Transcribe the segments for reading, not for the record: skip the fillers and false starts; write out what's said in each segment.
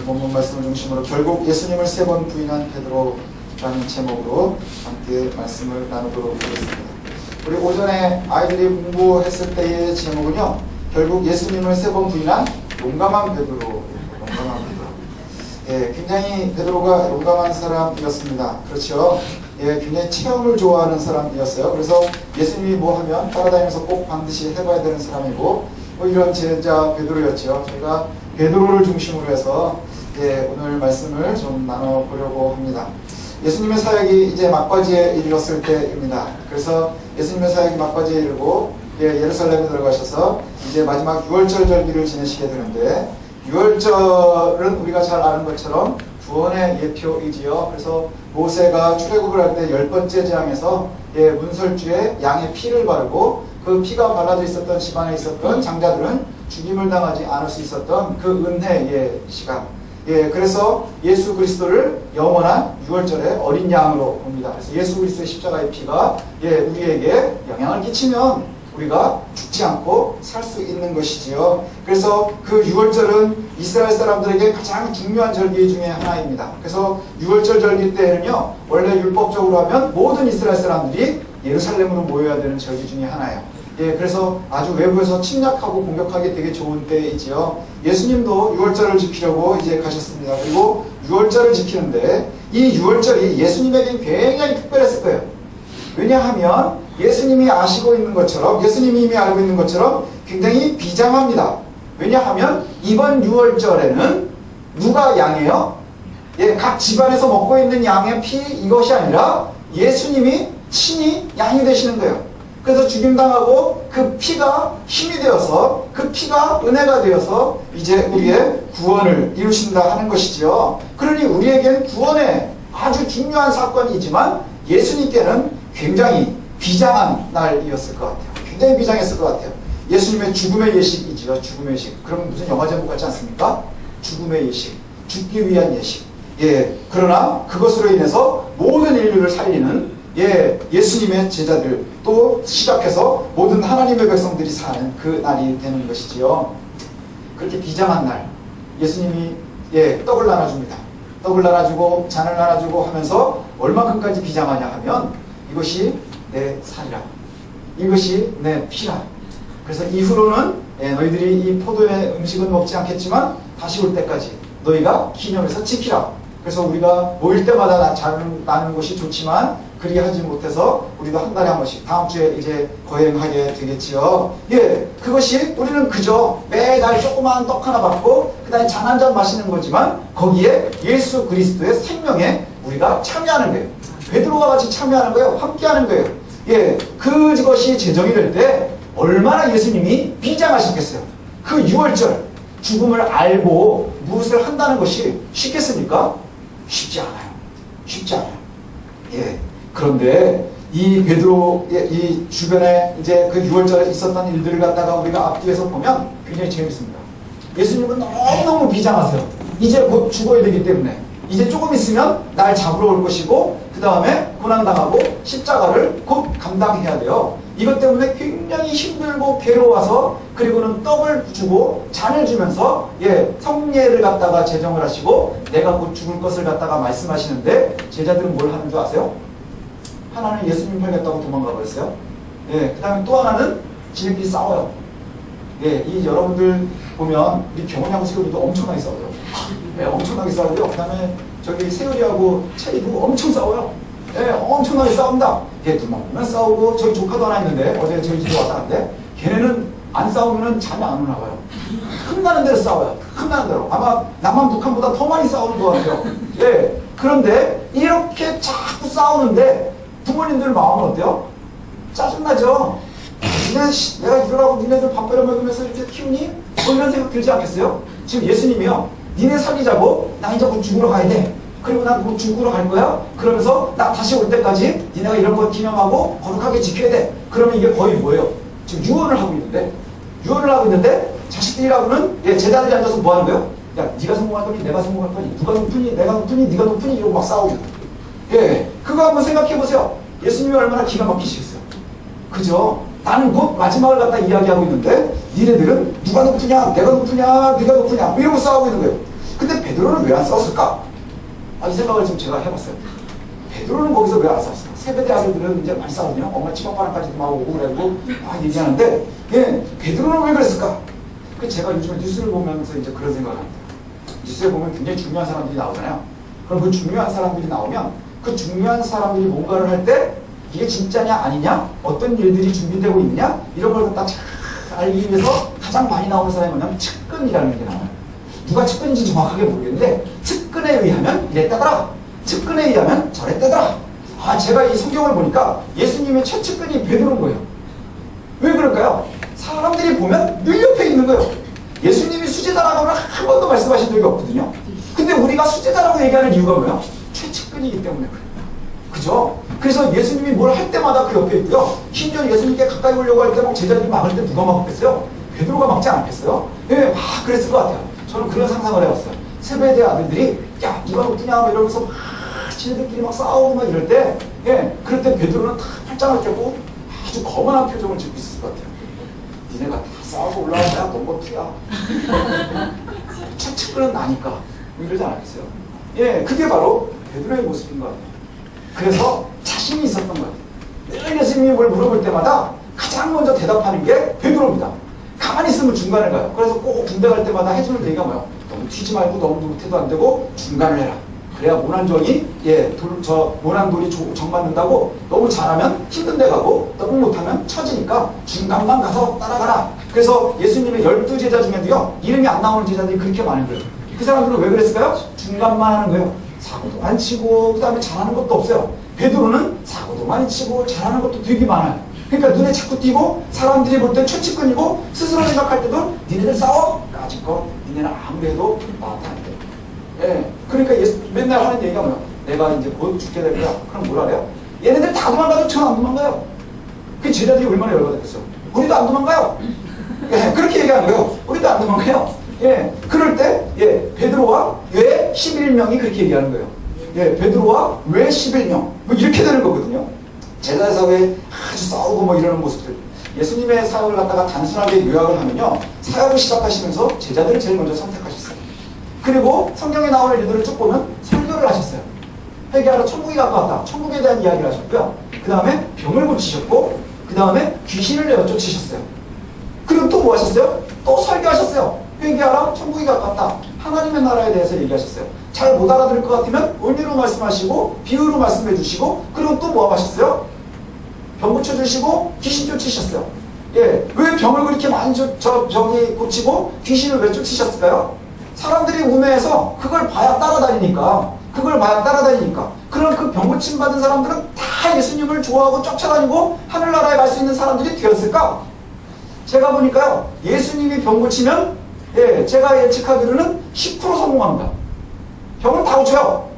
오늘 본문 말씀을 중심으로 결국 예수님을 3번 부인한 베드로라는 제목으로 함께 말씀을 나누도록 하겠습니다. 우리 오전에 아이들이 공부했을 때의 제목은요, 결국 예수님을 3번 부인한 용감한 베드로. 용감한 베드로. 예, 굉장히 베드로가 용감한 사람이었습니다. 그렇죠? 예, 굉장히 체험을 좋아하는 사람이었어요. 그래서 예수님이 뭐 하면 따라다니면서 꼭 반드시 해봐야 되는 사람이고, 뭐 이런 제자 베드로였죠. 저희가 베드로를 중심으로 해서 예, 오늘 말씀을 좀 나눠보려고 합니다. 예수님의 사역이 이제 막바지에 이르렀을 때입니다. 그래서 예수님의 사역이 막바지에 이르고 예, 예루살렘에 들어가셔서 이제 마지막 유월절 절기를 지내시게 되는데, 유월절은 우리가 잘 아는 것처럼 구원의 예표이지요. 그래서 모세가 출애굽을 할 때 10번째 재앙에서 예, 문설주에 양의 피를 바르고 그 피가 발라져 있었던 집안에 있었던 장자들은 죽임을 당하지 않을 수 있었던 그 은혜의 시간. 예, 그래서 예수 그리스도를 영원한 유월절의 어린 양으로 봅니다. 그래서 예수 그리스도의 십자가의 피가 예, 우리에게 영향을 끼치면 우리가 죽지 않고 살 수 있는 것이지요. 그래서 그 유월절은 이스라엘 사람들에게 가장 중요한 절기 중에 하나입니다. 그래서 유월절 절기 때에는요, 원래 율법적으로 하면 모든 이스라엘 사람들이 예루살렘으로 모여야 되는 절기 중에 하나예요. 예, 그래서 아주 외부에서 침략하고 공격하기 되게 좋은 때이지요. 예수님도 유월절을 지키려고 이제 가셨습니다. 그리고 유월절을 지키는데 이 유월절이 예수님에게 굉장히 특별했을 거예요. 왜냐하면 예수님이 아시고 있는 것처럼, 예수님이 이미 알고 있는 것처럼 굉장히 비장합니다. 왜냐하면 이번 유월절에는 누가 양이에요? 예, 각 집안에서 먹고 있는 양의 피, 이것이 아니라 예수님이 친히 양이 되시는 거예요. 그래서 죽임당하고 그 피가 힘이 되어서, 그 피가 은혜가 되어서 이제 우리의 구원을 이루신다 하는 것이지요. 그러니 우리에겐 구원의 아주 중요한 사건이지만 예수님께는 굉장히 비장한 날이었을 것 같아요. 굉장히 비장했을 것 같아요. 예수님의 죽음의 예식이지요. 죽음의 예식. 그럼 무슨 영화 제목 같지 않습니까? 죽음의 예식. 죽기 위한 예식. 예, 그러나 그것으로 인해서 모든 인류를 살리는 예, 예수님의 제자들, 또 시작해서 모든 하나님의 백성들이 사는 그 날이 되는 것이지요. 그렇게 비장한 날, 예수님이 예, 떡을 나눠줍니다. 떡을 나눠주고 잔을 나눠주고 하면서 얼마큼까지 비장하냐 하면, 이것이 내 살이라, 이것이 내 피라. 그래서 이후로는 예, 너희들이 이 포도의 음식은 먹지 않겠지만 다시 올 때까지 너희가 기념해서 지키라. 그래서 우리가 모일 때마다 잔을 나누는 것이 좋지만 그리 하지 못해서 우리도 한 달에 한 번씩 다음 주에 이제 거행하게 되겠지요. 예, 그것이 우리는 그저 매달 조그마한 떡 하나 받고 그 다음에 잔 한 잔 마시는 거지만 거기에 예수 그리스도의 생명에 우리가 참여하는 거예요. 베드로와 같이 참여하는 거예요. 함께하는 거예요. 예, 그것이 제정이 될 때 얼마나 예수님이 비장하셨겠어요. 그 유월절 죽음을 알고 무엇을 한다는 것이 쉽겠습니까? 쉽지 않아요. 쉽지 않아요. 예. 그런데 이 베드로의 이 주변에 이제 그 유월절에 있었던 일들을 갖다가 우리가 앞뒤에서 보면 굉장히 재밌습니다. 예수님은 너무너무 비장하세요. 이제 곧 죽어야 되기 때문에 이제 조금 있으면 날 잡으러 올 것이고 그 다음에 고난당하고 십자가를 곧 감당해야 돼요. 이것 때문에 굉장히 힘들고 괴로워서, 그리고는 떡을 주고 잔을 주면서 예, 성례를 갖다가 제정을 하시고 내가 곧 죽을 것을 갖다가 말씀하시는데, 제자들은 뭘 하는 줄 아세요? 하나는 예수님 팔겠다고 도망가 버렸어요. 예, 그 다음에 또 하나는 지네끼리 싸워요. 예, 이 여러분들 보면 우리 경원이하고 세율이도 엄청나게 싸워요. 예, 엄청나게 싸우고요. 그 다음에 저기 세율이하고 체리도 엄청 싸워요. 예, 엄청나게 싸웁니다. 걔 둘만 보면 싸우고, 저희 조카도 하나 있는데 어제 저희 집에 왔다 갔는데 걔네는 안 싸우면 잠이 안 오나 봐요. 흠나는 대로 싸워요. 흠나는 대로. 아마 남한 북한보다 더 많이 싸우는 것 같아요. 예, 그런데 이렇게 자꾸 싸우는데 부모님들 마음은 어때요? 짜증나죠? 내가 이러라고 니네들 밥 배려 먹으면서 이렇게 키우니? 뭐 이런 생각 들지 않겠어요? 지금 예수님이요, 니네 살리자고 나 이제 곧 죽으러 가야 돼. 그리고 나 곧 죽으러 갈 거야. 그러면서 나 다시 올 때까지 니네가 이런 거 기념하고 거룩하게 지켜야 돼. 그러면 이게 거의 뭐예요? 지금 유언을 하고 있는데 자식들이라고는 예, 제자들이 앉아서 뭐 하는 거예요? 야, 네가 성공할 거니 내가 성공할 거니, 누가 높으니 내가 높으니 네가 높으니, 이러고 막 싸우고. 예, 그거 한번 생각해 보세요. 예수님이 얼마나 기가 막히시겠어요. 그죠? 나는 곧 마지막을 갖다 이야기하고 있는데 니네들은 누가 높으냐, 내가 높으냐, 네가 높으냐, 뭐 이러고 싸우고 있는 거예요. 근데 베드로는 왜 안 싸웠을까? 이 생각을 지금 제가 해봤어요. 베드로는 거기서 왜 안 싸웠을까? 세베대 아들들은 이제 많이 싸우거든요. 엄마 치맛바람까지도 막 오고 그래고 막 얘기하는데, 베드로는 왜 그랬을까? 제가 요즘에 뉴스를 보면서 이제 그런 생각을 합니다. 뉴스에 보면 굉장히 중요한 사람들이 나오잖아요. 그럼 그 중요한 사람들이 나오면 그 중요한 사람들이 뭔가를 할 때 이게 진짜냐 아니냐, 어떤 일들이 준비되고 있냐, 이런 걸 딱 알기 위해서 가장 많이 나오는 사람이 뭐냐면 측근이라는 게 나와요. 누가 측근인지 정확하게 모르겠는데 측근에 의하면 이랬다더라, 측근에 의하면 저랬다더라. 제가 이 성경을 보니까 예수님의 최측근이 베드로인 거예요. 왜 그럴까요? 사람들이 보면 늘 옆에 있는 거예요. 예수님이 수제자라고는 한 번도 말씀하신 적이 없거든요. 근데 우리가 수제자라고 얘기하는 이유가 뭐야? 최측근이기 때문에 그래요. 그죠? 그래서 예수님이 뭘 할 때마다 그 옆에 있고요. 심지어 예수님께 가까이 오려고 할 때 막 제자들이 막을 때 누가 막았겠어요? 베드로가 막지 않겠어요? 막 그랬을 것 같아요. 저는 그런 상상을 해봤어요. 세베대 아들들이 야 누가 높으냐 이러면서 막 지네들끼리 막 싸우고 막 이럴 때, 그럴 때 베드로는 다 팔짱을 껴고 아주 거만한 표정을 짓고 있을 것 같아요. 니네가 다 싸우고 올라오면 너무 투야. 최측근은 나니까 이러지 않았어요. 그게 바로 베드로의 모습인 것 같아요. 그래서 자신이 있었던 것 같아요. 늘 예수님이 뭘 물어볼 때마다 가장 먼저 대답하는 게 베드로입니다. 가만히 있으면 중간을 가요. 그래서 꼭 군대 갈 때마다 해주는 얘기가 뭐예요? 너무 튀지 말고 너무 못해도 안 되고 중간을 해라. 그래야 모난정이 모난돌이 정 맞는다고. 너무 잘하면 힘든 데 가고 너무 못하면 처지니까 중간만 가서 따라가라. 그래서 예수님의 12제자 중에도요 이름이 안 나오는 제자들이 그렇게 많은 거예요. 그 사람들은 왜 그랬을까요? 중간만 하는 거예요. 사고도 많이 치고 그 다음에 잘하는 것도 없어요. 베드로는 사고도 많이 치고 잘하는 것도 되게 많아요. 그러니까 눈에 자꾸 띄고 사람들이 볼 땐 최측근이고 스스로 생각할 때도 니네들 싸워? 까짓거 니네는 아무리 해도 나한테 안 돼. 그러니까 맨날 하는 얘기가 뭐야? 내가 이제 곧 죽게 될 거야. 그럼 뭐라 그래요? 얘네들 다 도망가도 전 안 도망가요. 그 제자들이 얼마나 열받았겠어. 우리도 안 도망가요. 그렇게 얘기하는 거예요. 우리도 안 도망가요. 그럴 때 베드로와 왜 11명이 그렇게 얘기하는 거예요. 베드로와 왜 11명 뭐 이렇게 되는 거거든요. 제자에서 왜 아주 싸우고 뭐 이러는 모습들. 예수님의 사역을 갖다가 단순하게 요약을 하면요, 사역을 시작하시면서 제자들을 제일 먼저 선택하셨어요. 그리고 성경에 나오는 일들을 쭉 보면 설교를 하셨어요. 회개하러 천국이 가까웠다, 천국에 대한 이야기를 하셨고요. 그 다음에 병을 고치셨고, 그 다음에 귀신을 내어쫓으셨어요. 그리고 또 뭐 하셨어요? 또 설교하셨어요. 회개하라, 천국이 가깝다, 하나님의 나라에 대해서 얘기하셨어요. 잘 못 알아들을 것 같으면 은유로 말씀하시고 비유로 말씀해 주시고, 그리고 또 뭐 하셨어요? 병 고쳐주시고 귀신 쫓으셨어요. 왜 병을 그렇게 많이 병이 고치고 귀신을 왜 쫓으셨을까요? 사람들이 우매해서 그걸 봐야 따라다니니까. 그럼 그 병 고침 받은 사람들은 다 예수님을 좋아하고 쫓아다니고 하늘나라에 갈 수 있는 사람들이 되었을까? 제가 보니까요, 예수님이 병 고치면 제가 예측하기로는 10% 성공합니다. 병을 다 고쳐요.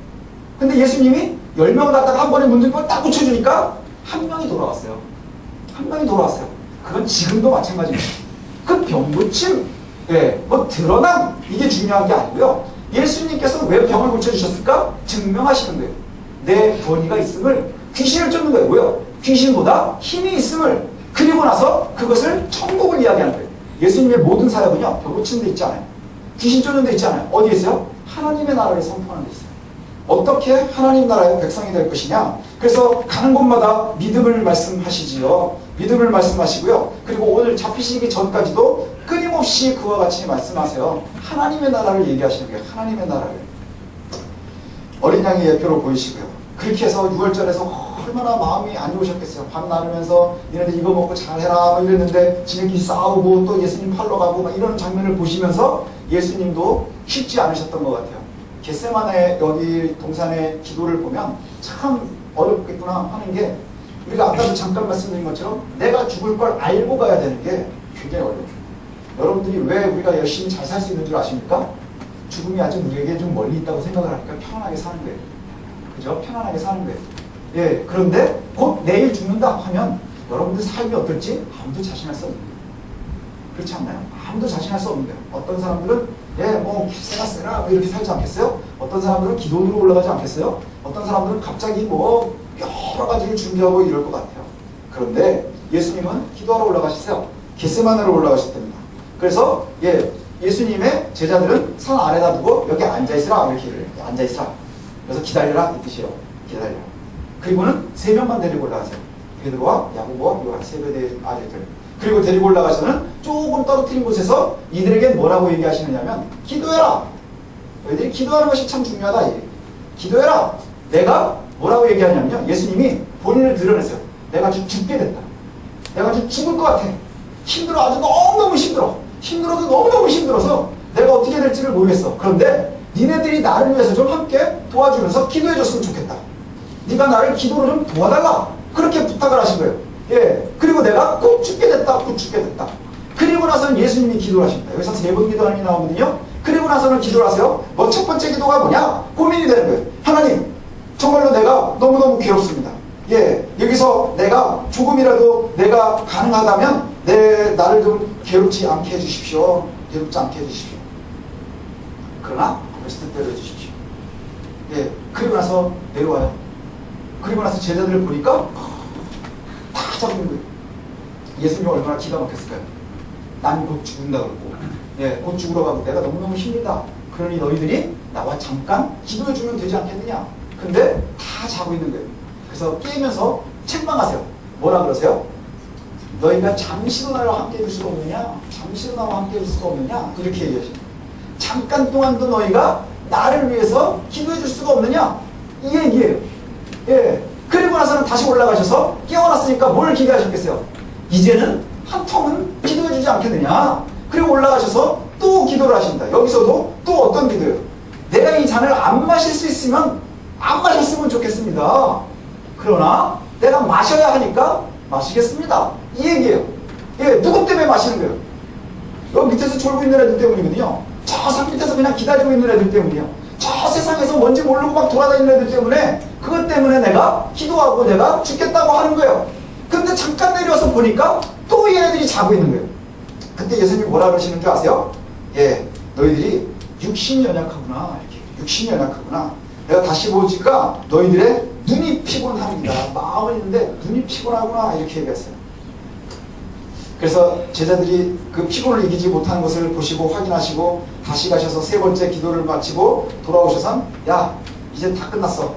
근데 예수님이 10명을 갖다가 한 번에 문둥병을 딱 고쳐주니까 한 명이 돌아왔어요. 그건 지금도 마찬가지입니다. 그 병 고침, 뭐 드러남, 이게 중요한 게 아니고요. 예수님께서 왜 병을 고쳐주셨을까? 증명하시는 거예요. 내 권위가 있음을. 귀신을 쫓는 거예요. 뭐요? 귀신보다 힘이 있음을. 그리고 나서 그것을 천국을 이야기하는 거예요. 예수님의 모든 사역은요, 병 고치는 데 있지 않아요. 귀신 쫓는 데 있지 않아요. 어디에 있어요? 하나님의 나라를 선포하는 데 있어요. 어떻게 하나님 나라의 백성이 될 것이냐. 그래서 가는 곳마다 믿음을 말씀하시지요. 믿음을 말씀하시고요. 그리고 오늘 잡히시기 전까지도 끊임없이 그와 같이 말씀하세요. 하나님의 나라를 얘기하시는 거예요. 하나님의 나라를. 어린 양의 예표로 보이시고요. 그렇게 해서 6월절에서 얼마나 마음이 안 좋으셨겠어요. 밤 나누면서 니네들 이거 먹고 잘해라 막 이랬는데 지네끼리 싸우고 또 예수님 팔러 가고 막 이런 장면을 보시면서 예수님도 쉽지 않으셨던 것 같아요. 겟세마네 여기 동산의 기도를 보면 참 어렵겠구나 하는 게, 우리가 아까도 잠깐 말씀드린 것처럼 내가 죽을 걸 알고 가야 되는 게 굉장히 어려워요. 여러분들이 왜 우리가 열심히 잘 살 수 있는 줄 아십니까? 죽음이 아직 우리에게 좀 멀리 있다고 생각을 하니까 편안하게 사는 거예요. 그죠? 편안하게 사는 거예요. 그런데 곧 내일 죽는다 하면 여러분들 삶이 어떨지 아무도 자신할 수 없는 거예요. 그렇지 않나요? 아무도 자신할 수 없는 거예요. 어떤 사람들은 뭐 세가 세라 뭐 이렇게 살지 않겠어요? 어떤 사람들은 기도로 올라가지 않겠어요? 어떤 사람들은 갑자기 뭐 여러 가지를 준비하고 이럴 것 같아요. 그런데 예수님은 기도하러 올라가셨어요. 겟세마네로 올라가셨답니다. 그래서 예수님의 제자들은 산 아래다 두고 여기 앉아있으라 이렇게 얘기를 해요. 앉아있으라. 그래서 기다리라 이 뜻이에요. 기다리라. 그리고는 3명만 데리고 올라가세요. 베드로와 야고보와 요한 세베대의 아들들. 그리고 데리고 올라가서는 조금 떨어뜨린 곳에서 이들에게 뭐라고 얘기하시느냐면 기도해라. 너희들이 기도하는 것이 참 중요하다. 기도해라. 내가 뭐라고 얘기하냐면요. 예수님이 본인을 드러냈어요. 내가 아주 죽게 됐다. 내가 아주 죽을 것 같아. 힘들어. 아주 너무너무 힘들어. 힘들어도 너무너무 힘들어서 내가 어떻게 될지를 모르겠어. 그런데 니네들이 나를 위해서 좀 함께 도와주면서 기도해 줬으면 좋겠다. 네가 나를 기도로 좀 도와달라. 그렇게 부탁을 하신 거예요. 예. 그리고 내가 꼭 죽게 됐다. 꼭 죽게 됐다. 그리고 나서는 예수님이 기도를 하십니다. 여기서 3번 기도하는 게 나오거든요. 그리고 나서는 기도를 하세요. 뭐 첫 번째 기도가 뭐냐? 고민이 되는 거예요. 하나님, 정말로 내가 너무너무 괴롭습니다. 예. 여기서 내가 조금이라도 내가 가능하다면 나를 좀 괴롭지 않게 해주십시오. 괴롭지 않게 해주십시오. 그러나 말씀대로 해주십시오. 예. 그리고 나서 내려와요. 그리고 나서 제자들을 보니까 다 잡는 거예요. 예수님이 얼마나 기가 막혔을까요? 난 곧 죽는다 그러고, 예, 곧 죽으러 가고 내가 너무너무 힘들다. 그러니 너희들이 나와 잠깐 기도해주면 되지 않겠느냐. 근데 다 자고 있는 거예요. 그래서 깨면서 책망하세요. 뭐라 그러세요? 너희가 잠시도 나와 함께 해줄 수가 없느냐? 잠시도 나와 함께 해줄 수가 없느냐? 이렇게 얘기하시죠. 잠깐 동안도 너희가 나를 위해서 기도해 줄 수가 없느냐? 이 얘기예요. 예. 그리고 나서는 다시 올라가셔서 깨어났으니까 뭘 기대하셨겠어요? 이제는 한 통은 기도해 주지 않겠느냐? 그리고 올라가셔서 또 기도를 하십니다. 여기서도 또 어떤 기도예요? 내가 이 잔을 안 마실 수 있으면 안 마셨으면 좋겠습니다. 그러나 내가 마셔야 하니까 마시겠습니다. 이 얘기예요. 예, 누구 때문에 마시는 거예요? 여기 밑에서 졸고 있는 애들 때문이거든요. 저 산 밑에서 그냥 기다리고 있는 애들 때문이에요. 저 세상에서 뭔지 모르고 막 돌아다니는 애들 때문에, 그것 때문에 내가 기도하고 내가 죽겠다고 하는 거예요. 근데 잠깐 내려와서 보니까 또 얘네들이 자고 있는 거예요. 그때 예수님이 뭐라 그러시는 줄 아세요? 예, 너희들이 육신이 연약하구나. 이렇게. 육신이 연약하구나. 내가 다시 보니까 너희들의 눈이 피곤합니다. 마음은 있는데 눈이 피곤하구나. 이렇게 얘기했어요. 그래서 제자들이 그 피곤을 이기지 못하는 것을 보시고 확인하시고 다시 가셔서 3번째 기도를 마치고 돌아오셔서 야, 이제 다 끝났어.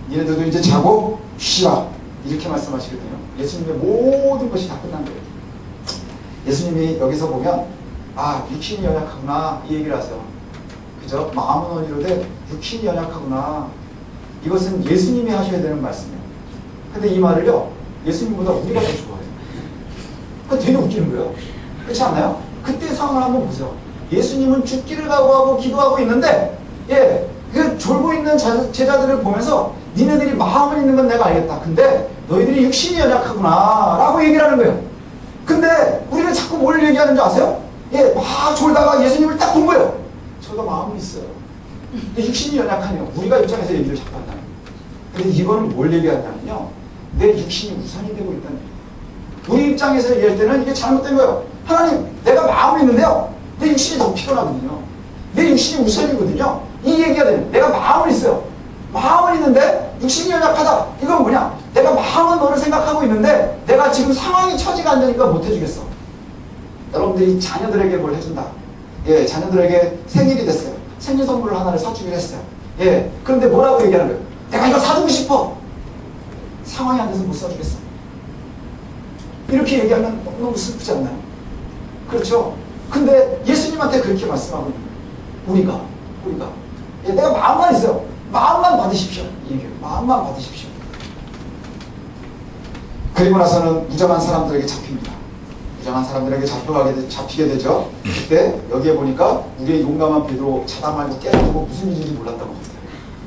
니네들도 이제 자고 쉬라. 이렇게 말씀하시거든요. 예수님의 모든 것이 다 끝난 거예요. 예수님이 여기서 보면 아, 육신이 연약하구나 이 얘기를 하세요. 그죠? 마음은 원이로되 육신이 연약하구나. 이것은 예수님이 하셔야 되는 말씀이에요. 근데 이 말을요, 예수님보다 우리가 더 좋아해요. 그거 되게 웃기는 거예요. 그렇지 않나요? 그때 상황을 한번 보세요. 예수님은 죽기를 각오하고 기도하고 있는데, 예, 그 졸고 있는 제자들을 보면서 니네들이 마음을 있는 건 내가 알겠다. 근데 너희들이 육신이 연약하구나 라고 얘기를 하는 거예요. 근데 우리는 자꾸 뭘 얘기하는 줄 아세요? 예, 막 졸다가 예수님을 딱 본 거예요. 저도 마음은 있어요. 근데 육신이 연약하네요. 우리가 입장에서 얘기를 자꾸 한다는 거예요. 근데 이거는 뭘 얘기하냐면요, 내 육신이 우선이 되고 있다는 거예요. 우리 입장에서 얘기할 때는 이게 잘못된 거예요. 하나님, 내가 마음이 있는데요, 내 육신이 더 피곤하거든요. 내 육신이 우선이거든요. 이 얘기가 돼요. 내가 마음은 있어요. 마음은 있는데 육신이 연약하다. 이건 뭐냐? 내가 마음은 너를 생각하고 있는데 내가 지금 상황이 처지가 안 되니까 못 해주겠어. 여러분들이 자녀들에게 뭘 해준다. 예, 자녀들에게 생일이 됐어요. 생일 선물을 하나를 사주기로 했어요. 예, 그런데 뭐라고 얘기하는 거예요? 내가 이거 사주고 싶어. 상황이 안 돼서 못 사주겠어. 이렇게 얘기하면 너무 슬프지 않나요? 그렇죠? 근데 예수님한테 그렇게 말씀하고 있는 거예요. 우리가. 예, 내가 마음만 있어요. 마음만 받으십시오. 이 얘기예요. 마음만 받으십시오. 그리고 나서는 무장한 사람들에게 잡힙니다. 무장한 사람들에게 잡히게 되죠. 그때 여기에 보니까 우리의 용감한 베드로 자다 말고 깨가지고 무슨 일인지 몰랐다고 합니다.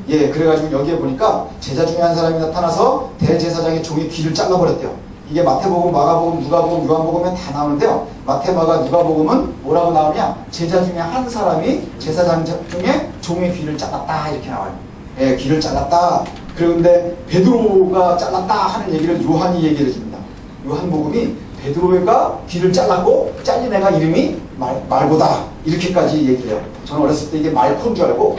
예, 그래가지고 여기에 보니까 제자 중에 한 사람이 나타나서 대제사장의 종이 귀를 잘라버렸대요. 이게 마태복음, 마가복음, 누가복음, 요한복음에 다 나오는데요. 마태, 마가, 누가복음은 뭐라고 나오냐? 제자 중에 한 사람이 제사장 중에 종의 귀를 잘랐다 이렇게 나와요. 예, 귀를 잘랐다. 그런데 베드로가 잘랐다 하는 얘기를 요한이 얘기를 해줍니다. 요한복음이 베드로가 귀를 잘랐고 잘린 애가 이름이 말고다 이렇게까지 얘기를 해요. 저는 어렸을 때 이게 말코인 줄 알고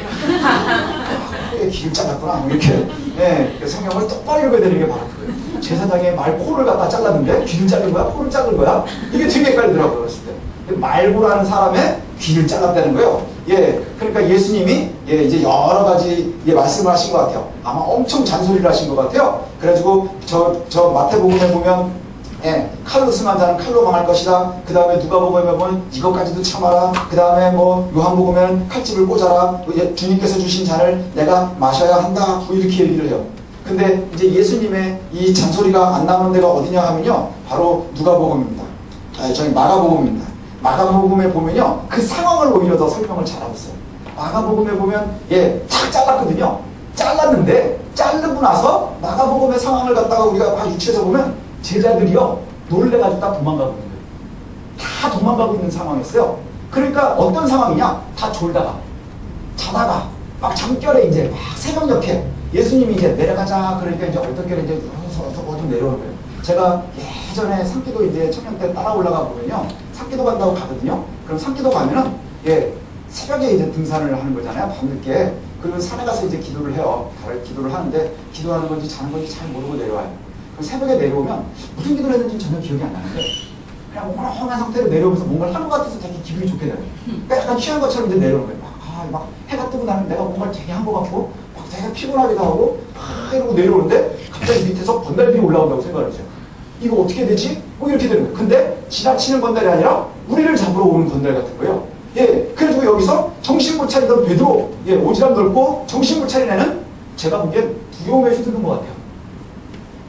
귀를 잘랐구나 뭐 이렇게. 예, 성경을 똑바로 읽어야 되는 게 바로 그거예요. 제사장의 말코를 갖다 잘랐는데 귀를 자른 거야? 코를 자른 거야? 이게 되게 헷갈리더라고요. 어렸을 때. 말고라는 사람의 귀를 잘랐다는 거예요. 예, 그러니까 예수님이 예, 이제 여러 가지 예, 말씀을 하신 것 같아요. 아마 엄청 잔소리를 하신 것 같아요. 그래가지고 저 마태복음에 보면 예, 칼로 승한 자는 칼로 망할 것이다. 그 다음에 누가복음에 보면 이것까지도 참아라. 그 다음에 뭐 요한복음에는 칼집을 꽂아라. 주님께서 주신 잔을 내가 마셔야 한다. 뭐 이렇게 얘기를 해요. 근데 이제 예수님의 이 잔소리가 안 나오는 데가 어디냐 하면요, 바로 누가복음입니다. 저희 마가복음입니다. 마가복음에 보면요, 그 상황을 오히려 더 설명을 잘하고 있어요. 마가복음에 보면 예, 탁 잘랐거든요. 잘랐는데 자르고 나서 마가복음의 상황을 갖다가 우리가 막 유추해서 보면 제자들이요, 놀래가지고 다 도망가고 있는 거예요. 다 도망가고 있는 상황이었어요. 그러니까 어떤 상황이냐, 다 졸다가 자다가 막 잠결에 이제 막 새벽녘에 예수님이 이제 내려가자 그러니까 이제 어떻게 이제 좀 내려오는 거예요. 제가 예전에 산기도 이제 청년 때 따라 올라가 보면요, 산기도 간다고 가거든요. 그럼 산기도 가면은 예, 새벽에 이제 등산을 하는 거잖아요. 밤늦게. 그러면 산에 가서 이제 기도를 해요. 기도를 하는데 기도하는 건지 자는 건지 잘 모르고 내려와요. 그럼 새벽에 내려오면 무슨 기도를 했는지 전혀 기억이 안 나는데 그냥 몽롱한 상태로 내려오면서 뭔가를 한 것 같아서 되게 기분이 좋게 돼요. 그러니까 약간 취한 것처럼 이제 내려오는 거예요. 막 해가 뜨고 나면 내가 뭔가를 되게 한 것 같고 막 되게 피곤하기도 하고 막 이러고 내려오는데 갑자기 밑에서 건달들이 올라온다고 생각을 했어요. 이거 어떻게 되지? 뭐 이렇게 되는 거예요. 근데 지나치는 건달이 아니라 우리를 잡으러 오는 건달 같은 거예요. 예, 그래가지고 여기서 정신 못 차리던 베드로, 예, 오지랖 넓고 정신 못 차린 애는 제가 보기엔 두려움에 휘두른 것 같아요.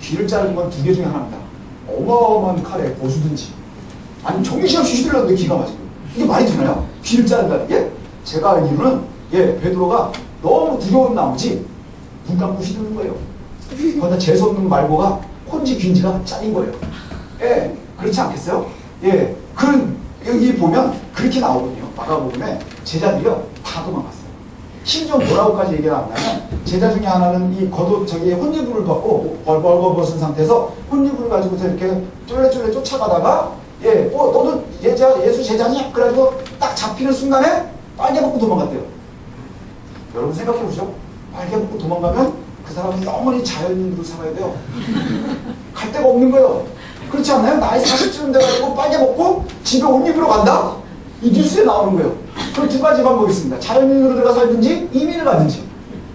귀를 자르는 건 두 개 중에 하나입니다. 어마어마한 칼에 고수든지 아니면 정신없이 휘둘렀는데 귀가 맞은 거예요. 이게 말이 되나요? 귀를 자른다는 게? 제가 알기로는 예, 베드로가 너무 두려운 나머지 눈 감고 휘두른 거예요. 거기다 재수없는 말고가 콘지 균지가 짜린 거예요. 예, 그렇지 않겠어요? 예, 여기 보면 그렇게 나오거든요. 마가복음에 제자들이요, 다 도망갔어요. 심지어 뭐라고까지 얘기가 나왔냐면 제자 중에 하나는 이 겉옷 저기 혼유부를 벗고 벌벌벗은 상태에서 혼유부를 가지고서 이렇게 쫄래쫄래 쫓아가다가 예, 너도 예수 제자냐? 그래가지고 딱 잡히는 순간에 빨개 벗고 도망갔대요. 여러분 생각해 보죠. 빨개 벗고 도망가면 그 사람은 영원히 자연인으로 살아야 돼요. 갈 데가 없는 거예요. 그렇지 않나요? 나이 40쯤 돼가지고 빨개 벗고 집에 옷 입으러 간다? 이 뉴스에 나오는 거예요. 그럼 두 가지 방법이 있습니다. 자연인으로 들어가 살든지 이민을 가든지.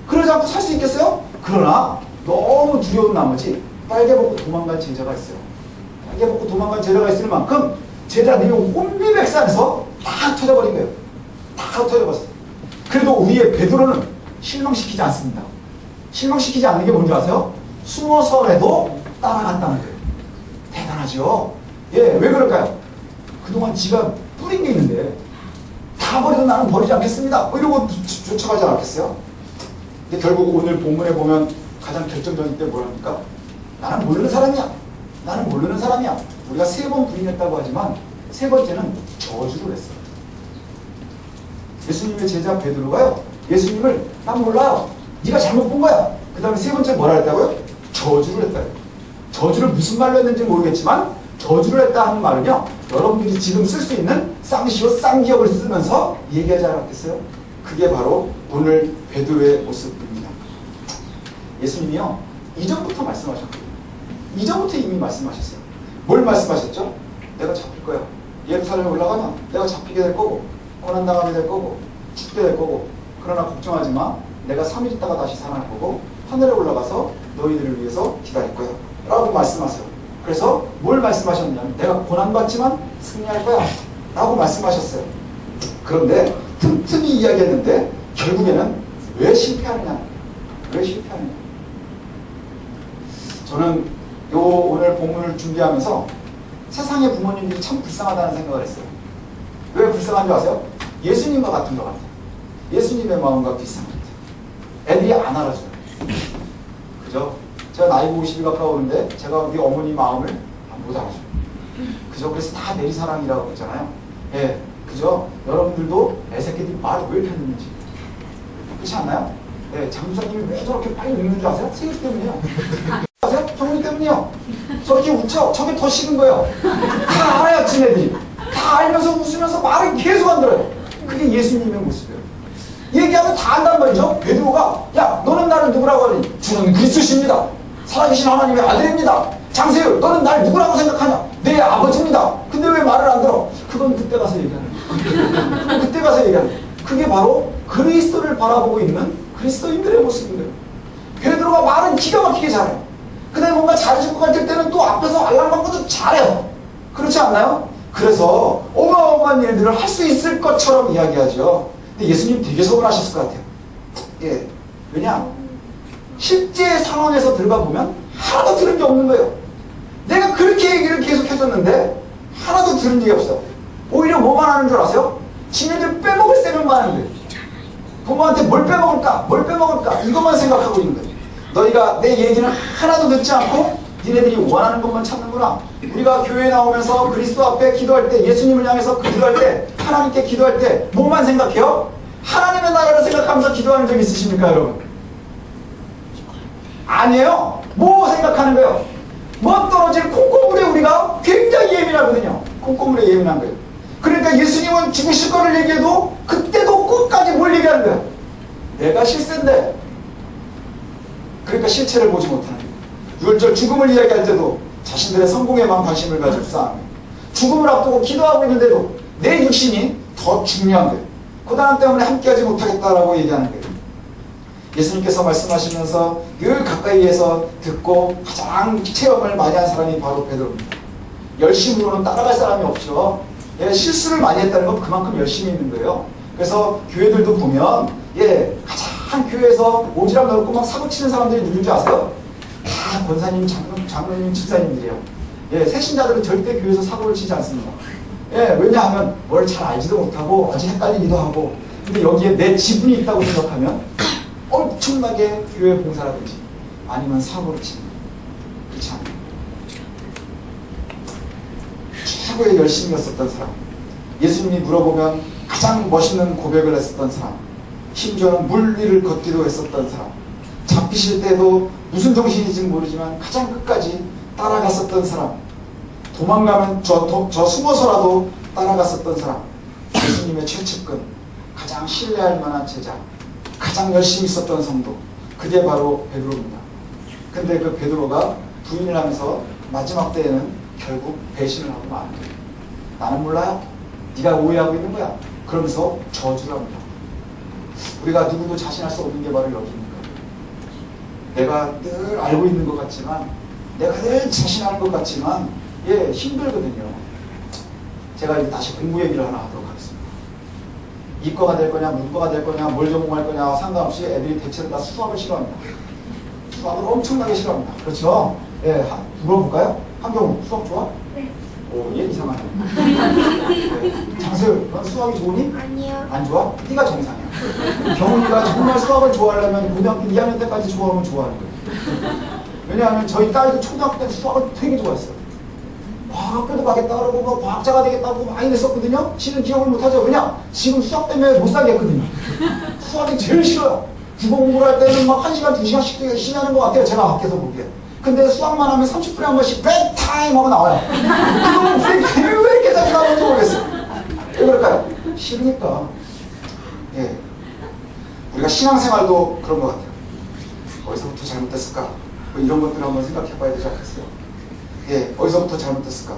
그러지 않고 살 수 있겠어요? 그러나 너무 두려운 나머지 빨개 벗고 도망간 제자가 있어요. 빨개 벗고 도망간 제자가 있을 만큼 제자들이 혼비백산에서 다 터져버린 거예요. 다 터져버렸어요. 그래도 우리의 베드로는 실망시키지 않습니다. 실망시키지 않는 게 뭔지 아세요? 숨어서라도 따라간다는 거예요. 대단하죠? 예, 왜 그럴까요? 그동안 지가 뿌린 게 있는데 다 버려도 나는 버리지 않겠습니다. 뭐 이러고 쫓아가지 않았겠어요? 근데 결국 오늘 본문에 보면 가장 결정적인 때 뭐랍니까? 나는 모르는 사람이야. 나는 모르는 사람이야. 우리가 3번 부인했다고 하지만 세 번째는 저주를 했어요. 예수님의 제자 베드로가요, 예수님을 난 몰라요. 네가 잘못 본 거야. 그 다음에 세 번째 뭐라 했다고요? 저주를 했다고요. 저주를 무슨 말로 했는지 모르겠지만 저주를 했다 하는 말은요, 여러분들이 지금 쓸 수 있는 쌍시오 쌍기역을 쓰면서 얘기하지 않았겠어요? 그게 바로 오늘 베드로의 모습입니다. 예수님이요, 이전부터 말씀하셨거든요. 이전부터 이미 말씀하셨어요. 뭘 말씀하셨죠? 내가 잡힐 거야. 예루살렘에 올라가면 내가 잡히게 될 거고 고난당하게 될 거고 죽게 될 거고, 그러나 걱정하지 마. 내가 3일 있다가 다시 살아날 거고 하늘에 올라가서 너희들을 위해서 기다릴 거야 라고 말씀하세요. 그래서 뭘 말씀하셨냐면 내가 고난받지만 승리할 거야 라고 말씀하셨어요. 그런데 틈틈이 이야기했는데 결국에는 왜 실패하느냐, 왜 실패하느냐. 저는 오늘 본문을 준비하면서 세상의 부모님들이 참 불쌍하다는 생각을 했어요. 왜 불쌍한 줄 아세요? 예수님과 같은 것 같아요. 예수님의 마음과 비슷한 것 같아요. 애들이 안 알아줘요. 그죠? 제가 나이 50이 가까우는데 제가 우리 어머니 마음을 못 알아줘요. 그죠? 그래서 다 내리사랑이라고 했잖아요. 예, 그죠? 여러분들도 애새끼들이 말을 왜 이렇게 듣는지. 그렇지 않나요? 예, 장부사님이 왜 저렇게 빨리 늙는 줄 아세요? 생일 때문이에요. 아세요? 형님 때문이요. 저렇게 웃죠? 저게 더 싫은 거예요. 다 알아요, 지네들이. 다 알면서 웃으면서 말을 계속 안 들어요. 그게 예수님의 모습이에요. 얘기하면 다 안단 말이죠. 베드로가 야, 너는 나를 누구라고 하니? 주는 그리스도십니다. 살아계신 하나님의 아들입니다. 장세율, 너는 날 누구라고 생각하냐? 내 아버지입니다. 근데 왜 말을 안 들어? 그건 그때 가서 얘기하는 거예요. 그때 가서 얘기하는 거예요. 그게 바로 그리스도를 바라보고 있는 그리스도인들의 모습인데요. 베드로가 말은 기가 막히게 잘해요. 그 다음에 뭔가 잘해줄 것 같을 때는 또 앞에서 알랑방구도 잘해요. 그렇지 않나요? 그래서 어마어마한 일들을 할 수 있을 것처럼 이야기하죠. 근데 예수님 되게 서운하셨을 것 같아요. 예. 왜냐? 실제 상황에서 들어가 보면 하나도 들은 게 없는 거예요. 내가 그렇게 얘기를 계속 해줬는데 하나도 들은 적이 없어요. 오히려 뭐만 하는 줄 아세요? 지네들 빼먹을 생각만 하는 거예요. 부모한테 뭘 빼먹을까? 뭘 빼먹을까? 이것만 생각하고 있는 거예요. 너희가 내 얘기는 하나도 듣지 않고 니네들이 원하는 것만 찾는구나. 우리가 교회에 나오면서 그리스도 앞에 기도할 때, 예수님을 향해서 기도할 때, 하나님께 기도할 때 뭐만 생각해요? 하나님의 나라를 생각하면서 기도하는 적 있으십니까, 여러분? 아니에요. 뭐 생각하는 거예요? 뭐 떨어질 콩고물에 우리가 굉장히 예민하거든요. 콩고물에 예민한 거예요. 그러니까 예수님은 죽으실 거를 얘기해도 그때도 끝까지 뭘 얘기하는 거예요? 내가 실세인데. 그러니까 실체를 보지 못하는 거예요. 유월절 죽음을 이야기할 때도 자신들의 성공에만 관심을 가지고 싸움이에요. 죽음을 앞두고 기도하고 있는데도 내 육신이 더 중요한 거예요. 고단함 때문에 함께하지 못하겠다라고 얘기하는 거예요. 예수님께서 말씀하시면서 늘 가까이에서 듣고 가장 체험을 많이 한 사람이 바로 베드로입니다. 열심으로는 따라갈 사람이 없죠. 예, 실수를 많이 했다는 건 그만큼 열심히 있는 거예요. 그래서 교회들도 보면 가장 교회에서 오지랖 넓고 막 사고 치는 사람들이 누군지 아세요? 다 권사님, 장로님, 집사님들이에요. 새신자들은 절대 교회에서 사고를 치지 않습니다. 왜냐하면 뭘 잘 알지도 못하고 아직 헷갈리기도 하고, 근데 여기에 내 지분이 있다고 생각하면 엄청나게 교회 봉사라든지 아니면 사고를 치는 거예요. 그렇지 않아요? 최고의 열심이었었던 사람, 예수님이 물어보면 가장 멋있는 고백을 했었던 사람, 심지어는 물 위를 걷기도 했었던 사람, 잡히실 때도 무슨 정신인지 모르지만 가장 끝까지 따라갔었던 사람, 도망가면 저 숨어서라도 따라갔었던 사람, 예수님의 최측근, 가장 신뢰할 만한 제자, 가장 열심히 있었던 성도, 그게 바로 베드로입니다. 근데 그 베드로가 부인을 하면서 마지막 때에는 결국 배신을 하고 마는 거예요. 나는 몰라요. 네가 오해하고 있는 거야. 그러면서 저주를 합니다. 우리가 누구도 자신할 수 없는 게 바로 여기입니다. 내가 늘 알고 있는 것 같지만, 내가 늘 자신하는 것 같지만 힘들거든요. 제가 이제 다시 공부 얘기를 하나 하도록 하겠습니다. 이과가 될 거냐 문과가 될 거냐 뭘 전공할 거냐 상관없이 애들이 대체로 다 수학을 싫어합니다. 수학을 엄청나게 싫어합니다. 그렇죠? 물어볼까요? 한경우 수학 좋아? 네. 오, 얘 이상하네. 장세율, 넌 수학이 좋으니? 아니요. 안 좋아? 네가 정상이야. 경훈이가 정말 수학을 좋아하려면 고등학교 2학년 때까지 좋아하면 좋아하는 거예요. 왜냐하면 저희 딸도 초등학교 때 수학을 되게 좋아했어요. 과학학교도 가겠다 그러고 뭐 과학자가 되겠다고 많이 냈었거든요. 지는 기억을 못하죠. 왜냐? 지금 수학 때문에 못 살겠거든요. 수학이 제일 싫어요. 국어 공부를 할 때는 막 1시간, 2시간씩 열심히 하는 것 같아요. 제가 밖에서 보기에. 근데 수학만 하면 30분에 한 번씩 브레이크타임 하고 나와요. 그거는 브레이크타임이 왜 이렇게 자주 나오는지 모르겠어요. 왜 그럴까요? 싫으니까. 우리가 신앙생활도 그런 것 같아요. 어디서부터 잘못됐을까? 뭐 이런 것들을 한번 생각해 봐야 되지 않겠어요? 어디서부터 잘못됐을까?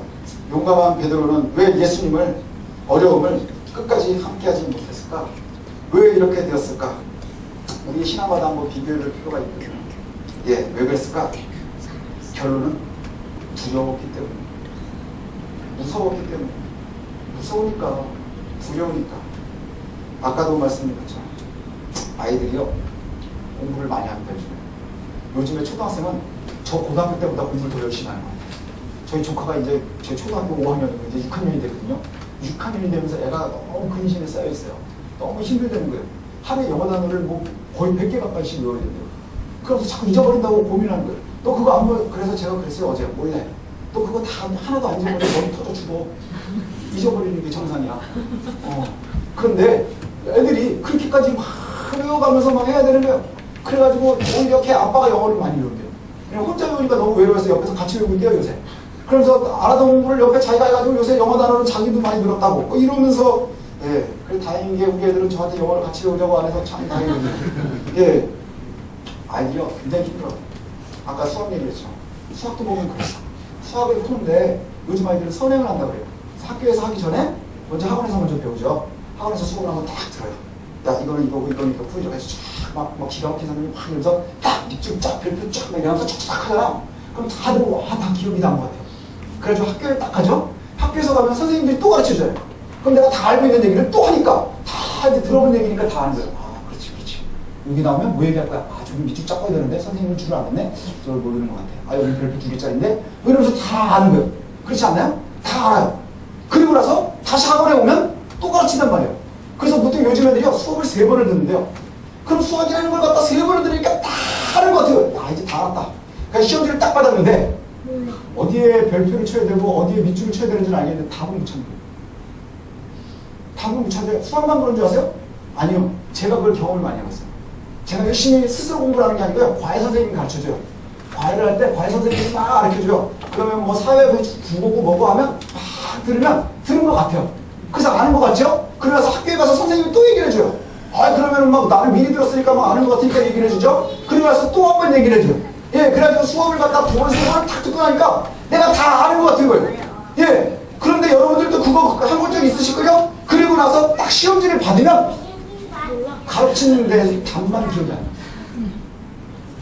용감한 베드로는 왜 예수님을, 어려움을 끝까지 함께하지 못했을까? 왜 이렇게 되었을까? 우리 신앙마다 한번 비교해 볼 필요가 있거든요. 왜 그랬을까? 결론은 두려웠기 때문에, 무서웠기 때문에, 무서우니까, 두려우니까. 아까도 말씀드렸죠. 아이들이요, 공부를 많이 합니다. 요즘에 초등학생은 저 고등학교 때보다 공부를 더 열심히 하는 거예요. 저희 조카가 이제 제 초등학교 5학년이고 이제 6학년이 됐거든요. 6학년이 되면서 애가 너무 근심에 쌓여 있어요. 너무 힘들다는 거예요. 하루에 영어 단어를 뭐 거의 100개 가까이씩 외워야 된대요. 그래서 자꾸 잊어버린다고 고민하는 거예요. 또 그거 안 보여. 그래서 제가 그랬어요. 어제 몰래. 또 그거 다 하나도 안 잊어버리고 머리 터져 죽어. 잊어버리는 게 정상이야. 그런데 애들이 그렇게까지 막 외워가면서 막 해야 되는 거예요. 그래가지고 오히려 걔 아빠가 영어를 많이 외운대요. 그냥 혼자 외우니까 너무 외로워서 옆에서 같이 외우고 있대요, 요새. 그러면서 알아던 공부를 옆에 자기가 해가지고 요새 영어 단어를 자기도 많이 늘었다고 이러면서. 그래 다행인 게 우리 애들은 저한테 영어를 같이 외우려고 안 해서 참 다행이거든요. 아이디어 굉장히 힘들어요. 아까 수학 얘기했죠. 수학도 보면 그랬어. 수학을 푸는데 요즘 아이들은 선행을 한다고 해요. 학교에서 하기 전에 먼저 학원에서 먼저 배우죠. 학원에서 수업을 한번 딱 들어요. 야, 이거는 이거고, 이거는 이거 풀이죠. 해서 막 기가 막힌 선생님이 막 이러면서 딱 밑줄 쫙, 별표 쫙, 막 이러면서 쫙 하잖아. 그럼 다들, 와, 다 기억이 난 것 같아요. 그래가지고 학교에 딱 가죠? 학교에서 가면 선생님들이 또 가르쳐줘요. 그럼 내가 다 알고 있는 얘기를 또 하니까, 다 이제 들어본 얘기니까 다 아는 거예요. 아, 그렇지, 그렇지. 여기 나오면 뭐 얘기할 거야? 아, 저기 밑줄 쫙 꺼야 되는데, 선생님은 줄을 안 했네? 저걸 모르는 것 같아. 아, 여기 별표 2개짜리인데? 뭐 이러면서 다 아는 거예요. 그렇지 않나요? 다 알아요. 그리고 나서 다시 학원에 오면 또 가르친단 말이에요. 그래서 보통 요즘 애들이요, 수업을 3번을 듣는데요. 그럼 수학이라는 걸 갖다 3번을 들으니까 다 아는 것 같아요. 아, 이제 다 알았다. 그러니까 시험지를 딱 받았는데, 어디에 별표를 쳐야 되고, 어디에 밑줄을 쳐야 되는지는 알겠는데, 답은 못 찾는 거예요. 답은 못 찾아요. 수학만 그런 줄 아세요? 아니요. 제가 그걸 경험을 많이 해봤어요. 제가 열심히 스스로 공부를 하는 게 아니고요. 과외 선생님이 가르쳐줘요. 과외를 할 때 과외 선생님이 막 가르쳐줘요. 그러면 뭐 사회 국어고 뭐고 하면 막 들으면 들은 것 같아요. 그래서 아는 것 같죠? 그러면서 학교에 가서 선생님이 또 얘기를 해줘요. 아, 그러면은 막 나는 미리 들었으니까 막 아는 것 같으니까 얘기를 해주죠? 그러고 나서 또 한 번 얘기를 해줘요. 예, 그래가지고 수업을 갖다 두 번, 세 번을 탁 듣고 나니까 내가 다 아는 것 같은 거예요. 예. 그런데 여러분들도 그거 해본 적 있으실걸요? 그리고 나서 딱 시험지를 받으면 가르치는데 답만 기억이 안 나요.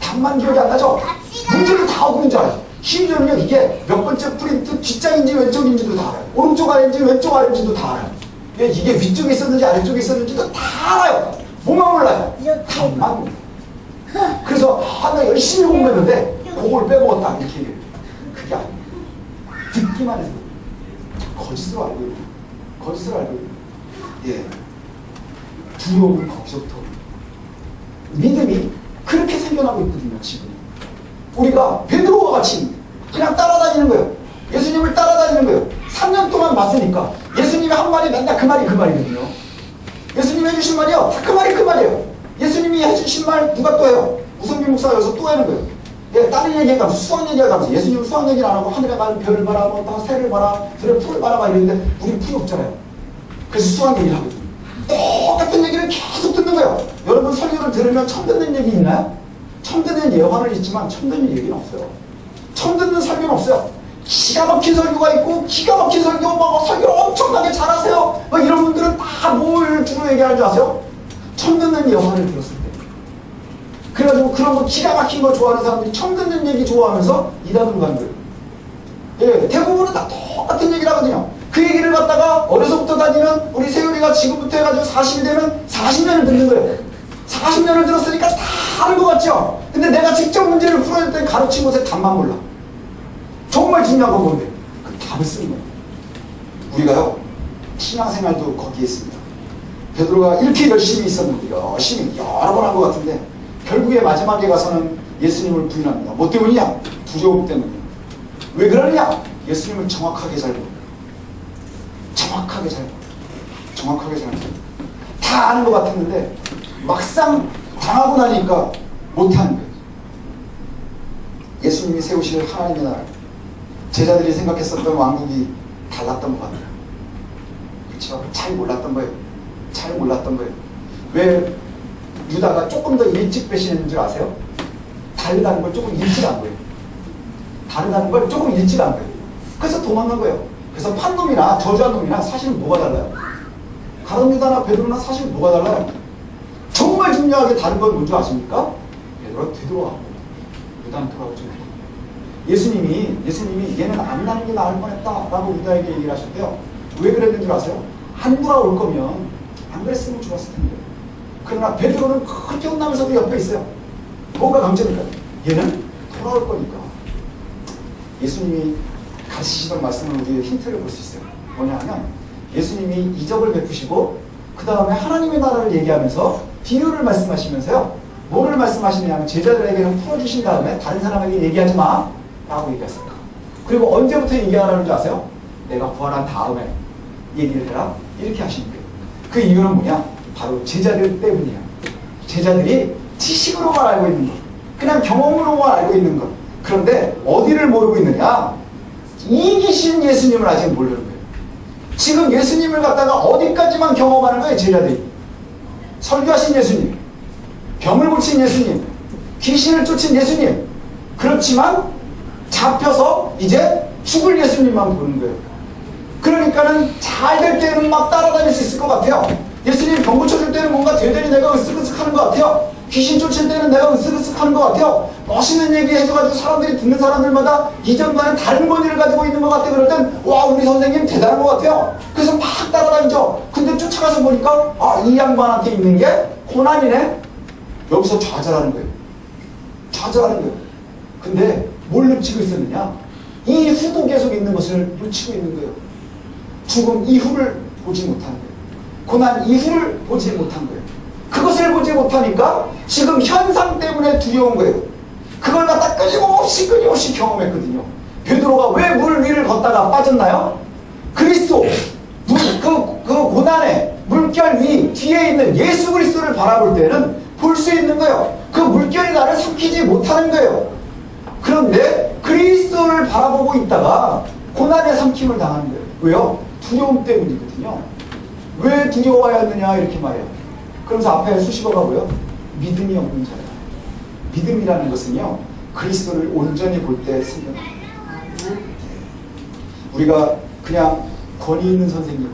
답만 기억이 안 나죠? 문제를 다 푸는 줄 알아요. 심지어는요, 이게 몇 번째 프린트 뒷장인지 왼쪽인지도 다 알아요. 오른쪽 아래인지 왼쪽 아래인지도 다 알아요. 예, 이게 위쪽에 있었는지 아래쪽에 있었는지도 다 알아요. 뭐만 몰라요? 답만 몰라요. 그래서 나 열심히 공부했는데 그걸 빼먹었다 이렇게 얘기해요. 그게 아니에요. 듣기만 해서 거짓으로 알고 있는 거짓으로 알고 있는 예, 두려움은 거기서부터 믿음이 그렇게 생겨나고 있거든요. 지금 우리가 베드로와 같이 그냥 따라다니는 거예요. 예수님을 따라다니는 거예요. 3년 동안 봤으니까 예수님이 한 말이 맨날 그 말이 그 말이거든요. 예수님이 해주신 말이요 다 그 말이 그 말이에요. 예수님이 해주신 말 누가 또 해요? 우성균 목사가 여기서 또 하는 거예요. 예, 다른 얘기해가면서 수학 얘기해가면서 예수님은 수학 얘기를 안 하고 하늘에 가는 별을 봐라, 뭐 새를 봐라, 들에 풀을 봐라 막 이러는데 우리는 풀이 없잖아요. 그래서 수학 얘기를 하거든요. 똑같은 얘기를 계속 듣는 거예요. 여러분 설교를 들으면 처음 듣는 얘기 있나요? 처음 듣는 예화는 있지만 처음 듣는 얘기는 없어요. 처음 듣는 설교는 없어요. 기가 막힌 설교가 있고 기가 막힌 설교 막 설교를 엄청나게 잘하세요. 막 이런 분들은 다 뭘 주로 얘기하는 줄 아세요? 처음 듣는 예화를 들었을 때. 그래가지고 그런 거 기가 막힌 거 좋아하는 사람들이 처음 듣는 얘기 좋아하면서 이단으로 가는 거예요. 예, 대부분은 다 똑같은 얘기를 하거든요. 그 얘기를 갖다가 어려서부터 다니면 우리 세율이가 지금부터 해가지고 40이 되면 40년을 듣는 거예요. 40년을 들었으니까 다 아는 것 같죠? 근데 내가 직접 문제를 풀어낼 때 가르친 것에 답만 몰라. 정말 중요한 건 뭔데? 그 답을 쓰는 거예요. 우리가요, 신앙생활도 거기에 있습니다. 베드로가 이렇게 열심히 있었는데, 열심히 여러 번 한 것 같은데, 결국에 마지막에 가서는 예수님을 부인합니다. 뭐 때문이냐? 두려움 때문이야. 왜 그러느냐? 예수님을 정확하게 잘 보고, 정확하게 잘 보고, 정확하게 잘 보고. 다 아는 것 같았는데, 막상 당하고 나니까 못하는 거예요. 예수님이 세우실 하나님의 나라, 제자들이 생각했었던 왕국이 달랐던 것 같아요. 그렇죠? 잘 몰랐던 거예요. 잘 몰랐던 거예요. 왜 유다가 조금 더 일찍 배신했는 줄 아세요? 다르다는 걸 조금 일찍 한 거예요. 다르다는 걸 조금 일찍 한 거예요. 그래서 도망간 거예요. 그래서 판놈이나 저주한 놈이나 사실은 뭐가 달라요? 가룟 유다나 베드로나 사실 뭐가 달라요? 정말 중요하게 다른 건 뭔지 아십니까? 베드로가 되돌아가고 유다는 돌아오지 못해요. 예수님이 얘는 안 나는 게 나을 뻔했다라고 유다에게 얘기를 하셨대요. 왜 그랬는 줄 아세요? 안 돌아올 거면 안 그랬으면 좋았을 텐데. 그러나 베드로는 그렇게 혼나면서도 옆에 있어요. 뭔가 강점이니까. 얘는 돌아올 거니까. 예수님이 가르치시던 말씀을 우리의 힌트를 볼 수 있어요. 뭐냐 하면 예수님이 이적을 베푸시고 그 다음에 하나님의 나라를 얘기하면서 비유를 말씀하시면서요. 뭐를 말씀하시냐면 제자들에게는 풀어주신 다음에 다른 사람에게 얘기하지 마 라고 얘기했어요. 그리고 언제부터 얘기하라는 줄 아세요? 내가 부활한 다음에 얘기를 해라 이렇게 하시는 거예요. 그 이유는 뭐냐? 바로 제자들 때문이에요. 제자들이 지식으로만 알고 있는 것, 그냥 경험으로만 알고 있는 것. 그런데 어디를 모르고 있느냐? 이기신 예수님을 아직 모르는 거예요. 지금 예수님을 갖다가 어디까지만 경험하는 거예요, 제자들이. 설교하신 예수님, 병을 고친 예수님, 귀신을 쫓은 예수님. 그렇지만 잡혀서 이제 죽을 예수님만 보는 거예요. 그러니까 보니까는 잘 될 때는 막 따라다닐 수 있을 것 같아요. 예수님 병 고쳐줄 때는 뭔가 되더니 내가 으쓱으쓱 하는 것 같아요. 귀신 쫓을 때는 내가 으쓱으쓱 하는 것 같아요. 멋있는 얘기 해줘가지고 사람들이 듣는 사람들마다 이전과는 다른 권위를 가지고 있는 것 같아. 그럴 땐 와, 우리 선생님 대단한 것 같아요. 그래서 막 따라다니죠. 근데 쫓아가서 보니까 아, 이 양반한테 있는 게 고난이네. 여기서 좌절하는 거예요. 좌절하는 거예요. 근데 뭘 놓치고 있었느냐? 이 후도 계속 있는 것을 놓치고 있는 거예요. 죽음 이후를 보지 못하는 거예요. 고난 이후를 보지 못한 거예요. 그것을 보지 못하니까 지금 현상 때문에 두려운 거예요. 그걸 갖다 끊임없이 경험했거든요. 베드로가 왜 물 위를 걷다가 빠졌나요? 그리스도, 그 고난의 물결 위 뒤에 있는 예수 그리스도를 바라볼 때는 볼 수 있는 거예요. 그 물결이 나를 삼키지 못하는 거예요. 그런데 그리스도를 바라보고 있다가 고난의 삼킴을 당하는 거예요. 왜요? 두려움 때문이거든요. 왜 두려워하였느냐 이렇게 말해요. 그러면서 앞에 수식어가 뭐예요? 믿음이 없는 자야. 믿음이라는 것은요, 그리스도를 온전히 볼 때 생겨납니다. 우리가 그냥 권위 있는 선생님,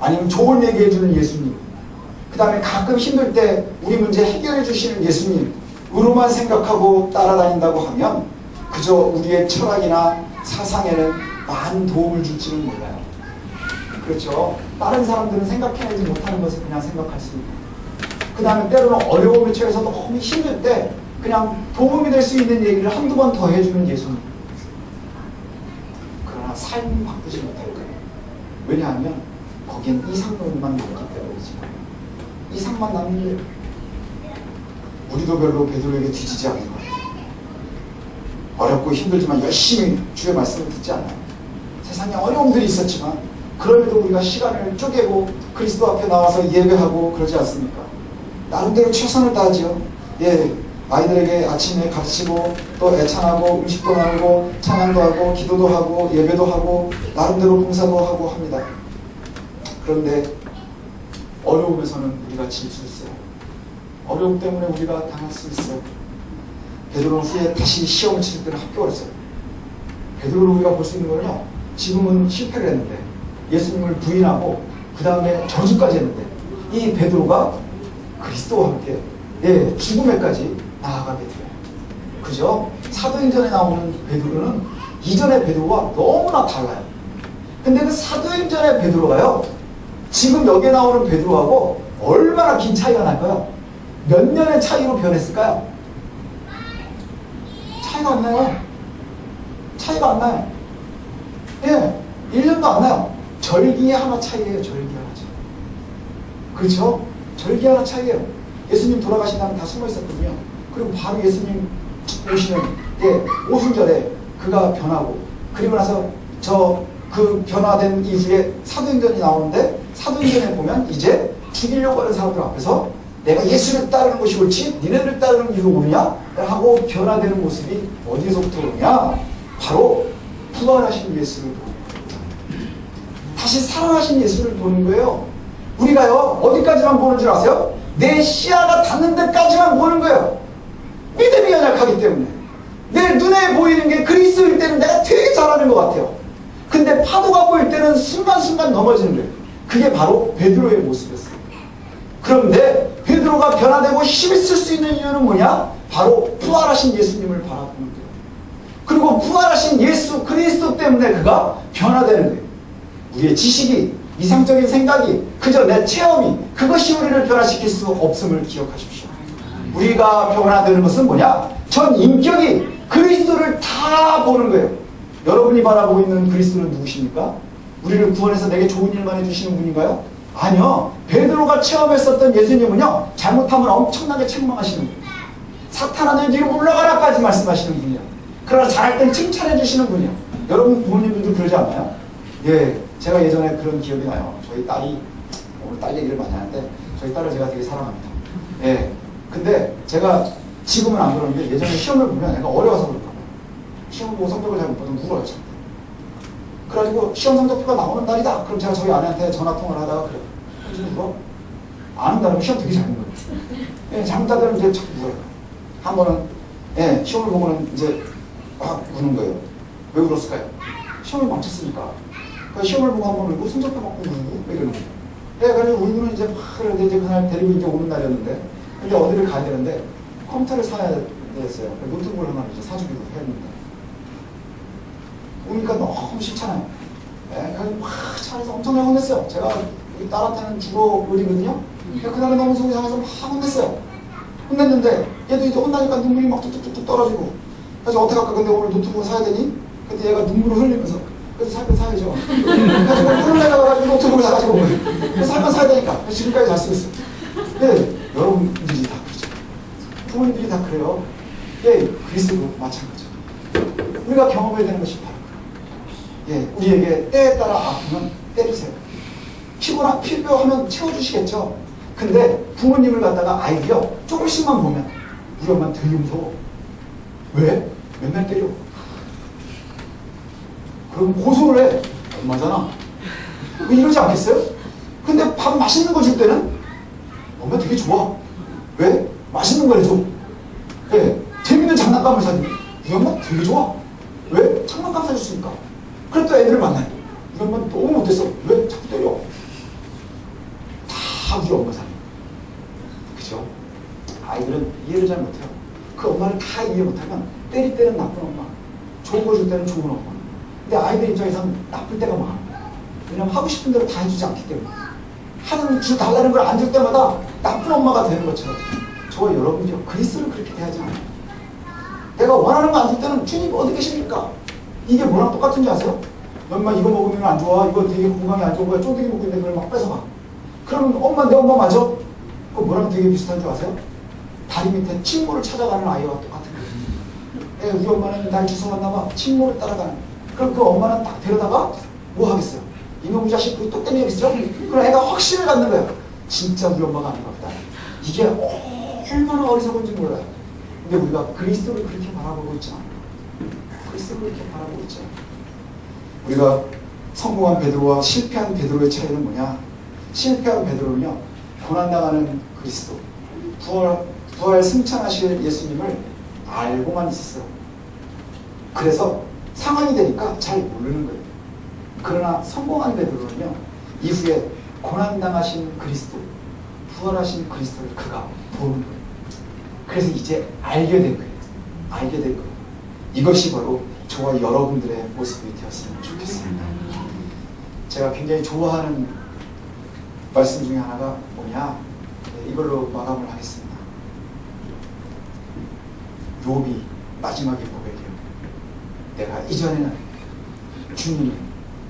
아니면 좋은 얘기해주는 예수님, 그 다음에 가끔 힘들 때 우리 문제 해결해 주시는 예수님으로만 생각하고 따라다닌다고 하면 그저 우리의 철학이나 사상에는 많은 도움을 줄지는 몰라요. 그렇죠? 다른 사람들은 생각해내지 못하는 것을 그냥 생각할 수 있고, 그 다음에 때로는 어려움에 처해서 너무 힘들 때 그냥 도움이 될 수 있는 얘기를 한두 번 더 해주는 예수님. 그러나 삶이 바꾸지 못할 거예요. 왜냐하면 거기엔 이상론만 남기 때문이지. 이상만 남는 거예요. 우리도 별로 베드로에게 뒤지지 않는 거예요. 어렵고 힘들지만 열심히 주의 말씀을 듣지 않아요. 세상에 어려움들이 있었지만 그럼에도 우리가 시간을 쪼개고 그리스도 앞에 나와서 예배하고 그러지 않습니까? 나름대로 최선을 다하지요. 예, 아이들에게 아침에 가르치고 또 애찬하고 음식도 나누고 찬양도 하고 기도도 하고 예배도 하고 나름대로 봉사도 하고 합니다. 그런데 어려움에서는 우리가 질 수 있어요. 어려움 때문에 우리가 당할 수 있어요. 베드로는 후에 다시 시험을 칠 때는 합격을 했어요. 베드로를 우리가 볼 수 있는 거는요, 지금은 실패를 했는데 예수님을 부인하고 그 다음에 저주까지 했는데 이 베드로가 그리스도와 함께 죽음에까지 나아가게 돼요. 그죠? 사도행전에 나오는 베드로는 이전의 베드로와 너무나 달라요. 근데 그 사도행전의 베드로가요, 지금 여기에 나오는 베드로하고 얼마나 긴 차이가 날까요? 몇 년의 차이로 변했을까요? 차이가 안 나요. 차이가 안 나요. 예, 1년도 안 나요. 절기 하나 차이예요. 절기 하나 차이. 그렇죠? 절기 하나 차이예요. 예수님 돌아가신 다음에 다 숨어 있었거든요. 그리고 바로 예수님 오시는 오순절에 그가 변하고, 그리고 나서 그 변화된 이후에 사도행전이 나오는데, 사도행전에 보면 이제 죽이려고 하는 사람들 앞에서 내가 예수를 따르는 것이 옳지 니네를 따르는 이유가 뭐냐? 하고 변화되는 모습이 어디서부터 오냐? 바로 부활하신 예수를 보는 거예요. 다시 살아나신 예수를 보는 거예요. 우리가요, 어디까지만 보는 줄 아세요? 내 시야가 닿는 데까지만 보는 거예요. 믿음이 연약하기 때문에. 내 눈에 보이는 게 그리스도일 때는 내가 되게 잘하는 것 같아요. 근데 파도가 보일 때는 순간순간 넘어지는 거예요. 그게 바로 베드로의 모습이었어요. 그런데 베드로가 변화되고 힘이 쓸 수 있는 이유는 뭐냐? 바로 부활하신 예수님을 바라보는 거예요. 그리고 부활하신 예수 그리스도 때문에 그가 변화되는 거예요. 우리의 지식이, 이상적인 생각이, 그저 내 체험이, 그것이 우리를 변화시킬 수 없음을 기억하십시오. 우리가 변화되는 것은 뭐냐? 전 인격이 그리스도를 다 보는 거예요. 여러분이 바라보고 있는 그리스도는 누구십니까? 우리를 구원해서 내게 좋은 일만 해주시는 분인가요? 아니요. 베드로가 체험했었던 예수님은요, 잘못하면 엄청나게 책망하시는 분이에요. 사탄아, 뒤로 물러가라까지 말씀하시는 분이에요. 그러나 잘할 땐 칭찬해 주시는 분이에요. 여러분 부모님들도 그러지 않나요? 예, 제가 예전에 그런 기억이 나요. 저희 딸이, 오늘 딸 얘기를 많이 하는데 저희 딸을 제가 되게 사랑합니다. 예, 근데 제가 지금은 안 그러는데 예전에 시험을 보면 애가 어려워서 그런가 봐요. 시험 보고 성적을 잘 못 받으면 울어요. 자꾸. 그래가지고 시험 성적표가 나오는 날이다. 그럼 제가 저희 아내한테 전화통화를 하다가 그래요. 현진이 울어? 아는 날은 시험 되게 잘 본 거예요. 예, 잘못하면 이제 자꾸 울어요. 한 번은 예, 시험을 보고는 이제 막 우는 거예요. 왜 울었을까요? 시험이 망쳤으니까. 그 시험을 보고 한번 울고 손잡고 막 울고 이러는 거예요. 그래서 울고는 이제 막 그런데 이제 그날 데리고 이제 오는 날이었는데, 근데 어디를 가야 되는데 컴퓨터를 사야 됐어요. 노트북을 하나 이제 사주기로 했는데 오니까 너무 싫잖아요. 그래서 막 차에서 엄청나게 혼냈어요. 제가 딸한테는 주로 어리거든요. 그날은 너무 속이 상해서 막 혼냈어요. 혼냈는데 얘도 이제 혼나니까 눈물이 막 뚝뚝뚝 떨어지고, 그래서 어떻게 할까? 근데 오늘 노트북을 사야 되니? 근데 얘가 눈물을 흘리면서 그래서 살건 사야죠. 그래서 눈을 내려가지고 노트북을 사가지고 살건 사야 되니까 지금까지 잘 쓰고 있어요. 여러분들이 다 그러죠. 부모님들이 다 그래요. 그리스도도 마찬가지죠. 우리가 경험해야 되는 것이 바로 그래요. 우리에게 때에 따라 아프면 때리세요. 필요하면 채워주시겠죠. 근데 부모님을 갖다가 아이들이요 조금씩만 보면 우리 엄마는 되게 무서워. 왜? 맨날 때려. 그럼 고소를 해. 엄마잖아. 이러지 않겠어요? 근데 밥 맛있는 거 줄 때는 엄마 되게 좋아. 왜? 맛있는 걸 해줘. 재밌는 장난감을 사주면 우리 엄마 되게 좋아. 왜? 장난감 사줬으니까. 그래 또 애들을 만나요. 우리 엄마 너무 못했어. 왜? 자꾸 때려. 다 우리 엄마잖아. 그죠? 아이들은 이해를 잘 못해요. 그 엄마를 다 이해 못하면 때릴 때는 나쁜 엄마, 좋은 거 줄 때는 좋은 엄마. 근데 아이들 입장에서는 나쁠 때가 많아. 왜냐면 하고 싶은 대로 다 해주지 않기 때문에. 달라는 걸 안 줄 때마다 나쁜 엄마가 되는 것처럼 저와 여러분이요 그리스도를 그렇게 대하지 않아요. 내가 원하는 거 안 줄 때는 주님 어디 계십니까? 이게 뭐랑 똑같은지 아세요? 엄마 이거 먹으면 안 좋아. 이거 되게 건강에 안 좋은 거야. 쫀득이 먹고 있는데 그걸 막 뺏어가. 그러면 엄마 내 엄마 맞아? 그거 뭐랑 되게 비슷한 줄 아세요? 다리 밑에 친구를 찾아가는 아이와 똑같은 거예요. 우리 엄마는 날 주워갔나 봐. 친구를 따라가는. 그럼 그 엄마는 딱 데려다가 뭐 하겠어요? 이놈의 자식 그거 또 때리겠죠? 그럼 애가 확신을 갖는 거예요. 진짜 우리 엄마가 아닌가 보다. 이게 얼마나 어리석은지 몰라요. 근데 우리가 그리스도를 그렇게 바라보고 있잖아. 그리스도를 그렇게 바라보고 있잖아. 우리가 성공한 베드로와 실패한 베드로의 차이는 뭐냐? 실패한 베드로는요, 고난당하는 그리스도, 부활 승천하실 예수님을 알고만 있었어요. 그래서 상황이 되니까 잘 모르는 거예요. 그러나 성공한 베드로는요, 이후에 고난당하신 그리스도, 부활하신 그리스도를 그가 보는 거예요. 그래서 이제 알게 된 거예요. 알게 된 거예요. 이것이 바로 저와 여러분들의 모습이 되었으면 좋겠습니다. 제가 굉장히 좋아하는 말씀 중에 하나가 뭐냐? 이걸로 마감을 하겠습니다. 욥이 마지막에 고백해요. 내가 이전에는 주님의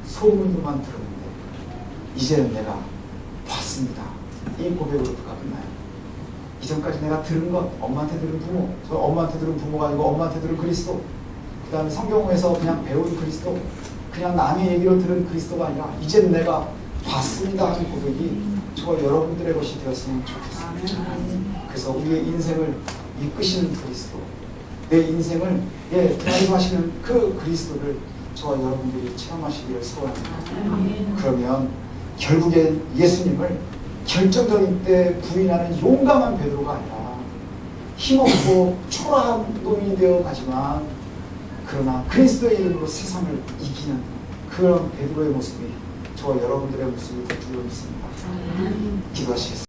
소문만 들었는데 이제는 내가 봤습니다. 이 고백으로 그가 끝나요. 이전까지 내가 들은 것, 엄마한테 들은 부모, 저 엄마한테 들은 부모가 아니고 엄마한테 들은 그리스도, 그 다음에 성경에서 그냥 배운 그리스도, 그냥 남의 얘기로 들은 그리스도가 아니라 이제는 내가 봤습니다 하는 고백이 저와 여러분들의 것이 되었으면 좋겠습니다. 그래서 우리의 인생을 이끄시는 그리스도, 내 인생을 드라이브 하시는 그 그리스도를 저와 여러분들이 체험하시기를 소원합니다. 그러면 결국엔 예수님을 결정적인 때 부인하는 용감한 베드로가 아니라 힘없고 초라한 놈이 되어 가지만 그러나 그리스도의 이름으로 세상을 이기는 그런 베드로의 모습이 저와 여러분들의 모습이 될 줄로 믿습니다. 기도하시겠습니다.